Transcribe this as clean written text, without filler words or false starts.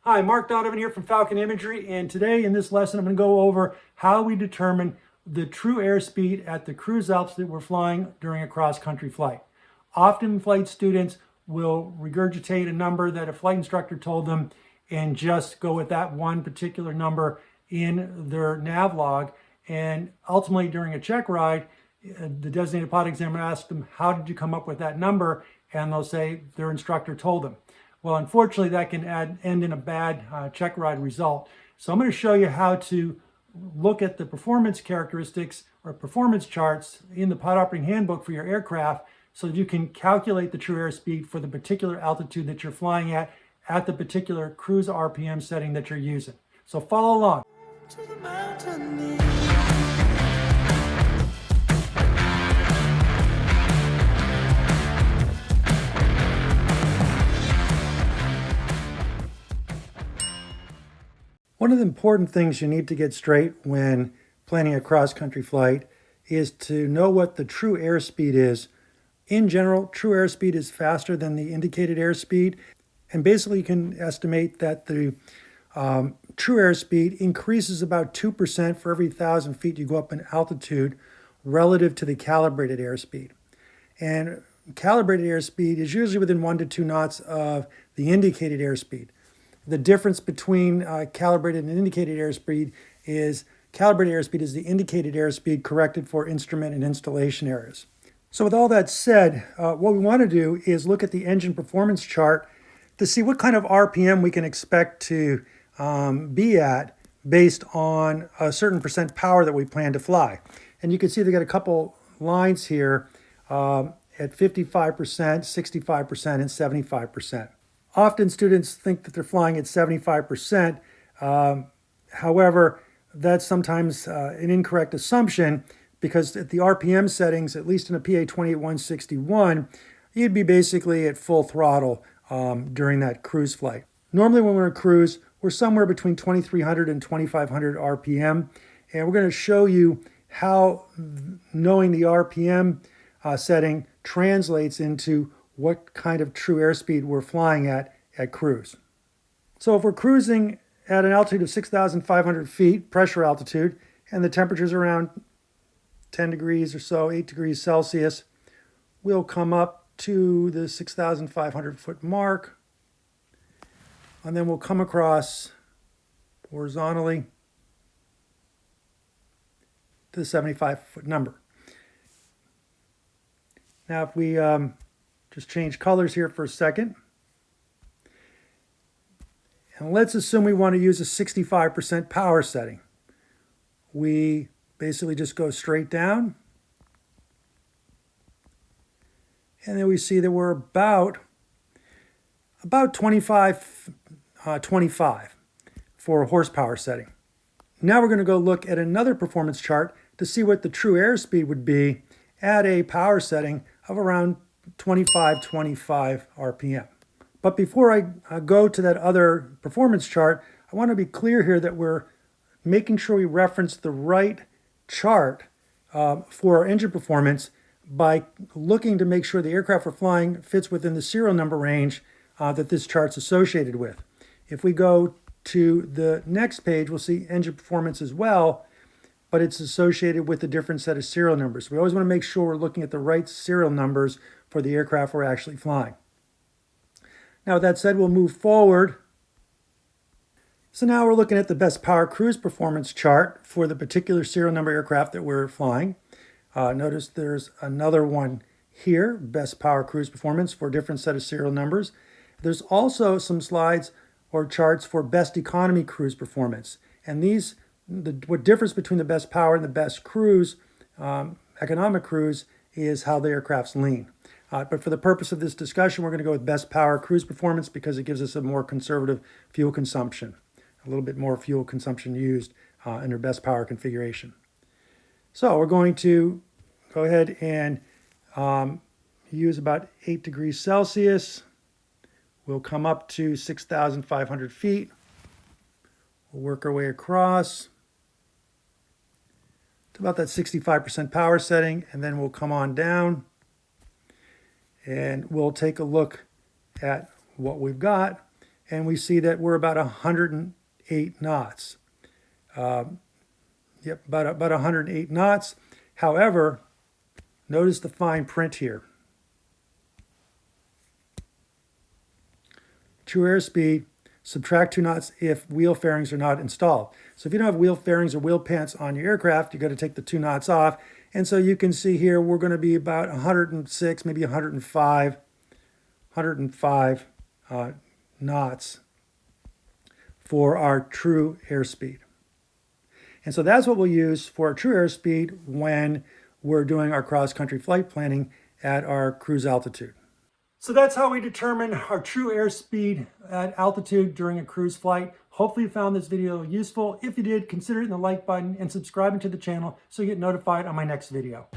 Hi, Mark Donovan here from Falcon Imagery, and today in this lesson I'm going to go over how we determine the true airspeed at the cruise altitude we're flying during a cross-country flight. Often flight students will regurgitate a number that a flight instructor told them and just go with that one particular number in their nav log, and ultimately during a check ride, the designated pilot examiner asks them, how did you come up with that number? And they'll say their instructor told them. Well, unfortunately, that can end in a bad check ride result. So I'm going to show you how to look at the performance characteristics or performance charts in the Pilot Operating Handbook for your aircraft so that you can calculate the true airspeed for the particular altitude that you're flying at the particular cruise RPM setting that you're using. So follow along. One of the important things you need to get straight when planning a cross-country flight is to know what the true airspeed is. In general, true airspeed is faster than the indicated airspeed, and basically you can estimate that the true airspeed increases about 2% for every 1,000 feet you go up in altitude relative to the calibrated airspeed. And calibrated airspeed is usually within 1 to 2 knots of the indicated airspeed. The difference between calibrated and indicated airspeed is calibrated airspeed is the indicated airspeed corrected for instrument and installation errors. So with all that said, what we want to do is look at the engine performance chart to see what kind of RPM we can expect to be at based on a certain percent power that we plan to fly. And you can see they got a couple lines here at 55%, 65%, and 75%. Often students think that they're flying at 75%. However, that's sometimes an incorrect assumption because at the RPM settings, at least in a PA 28161, you'd be basically at full throttle during that cruise flight. Normally when we're in cruise, we're somewhere between 2,300 and 2,500 RPM. And we're going to show you how knowing the RPM setting translates into what kind of true airspeed we're flying at cruise. So if we're cruising at an altitude of 6,500 feet, pressure altitude, and the temperature's around 10 degrees or so, 8 degrees Celsius, we'll come up to the 6,500 foot mark, and then we'll come across horizontally to the 75 foot number. Now if we just change colors here for a second. And let's assume we want to use a 65% power setting. We basically just go straight down. And then we see that we're about 25 for a horsepower setting. Now we're going to go look at another performance chart to see what the true airspeed would be at a power setting of around 25 RPM. But before I go to that other performance chart, I want to be clear here that we're making sure we reference the right chart for our engine performance by looking to make sure the aircraft we're flying fits within the serial number range that this chart's associated with. If we go to the next page, we'll see engine performance as well, but it's associated with a different set of serial numbers. We always want to make sure we're looking at the right serial numbers for the aircraft we're actually flying. Now with that said, we'll move forward. So now we're looking at the best power cruise performance chart for the particular serial number aircraft that we're flying. Notice there's another one here, best power cruise performance for a different set of serial numbers. There's also some slides or charts for best economy cruise performance. And these, what differs between the best power and the best cruise, economic cruise, is how the aircraft's lean. But for the purpose of this discussion, we're going to go with best power cruise performance because it gives us a more conservative fuel consumption, a little bit more fuel consumption used in our best power configuration. So we're going to go ahead and use about 8 degrees Celsius. We'll come up to 6,500 feet. We'll work our way across to about that 65% power setting, and then we'll come on down and we'll take a look at what we've got. and we see that we're about 108 knots. About 108 knots. However, notice the fine print here. True airspeed, subtract 2 knots if wheel fairings are not installed. So if you don't have wheel fairings or wheel pants on your aircraft, you've got to take the 2 knots off. And so you can see here, we're going to be about 106, maybe 105 knots for our true airspeed. And so that's what we'll use for our true airspeed when we're doing our cross-country flight planning at our cruise altitude. So that's how we determine our true airspeed at altitude during a cruise flight. Hopefully you found this video useful. If you did, consider hitting the like button and subscribing to the channel so you get notified on my next video.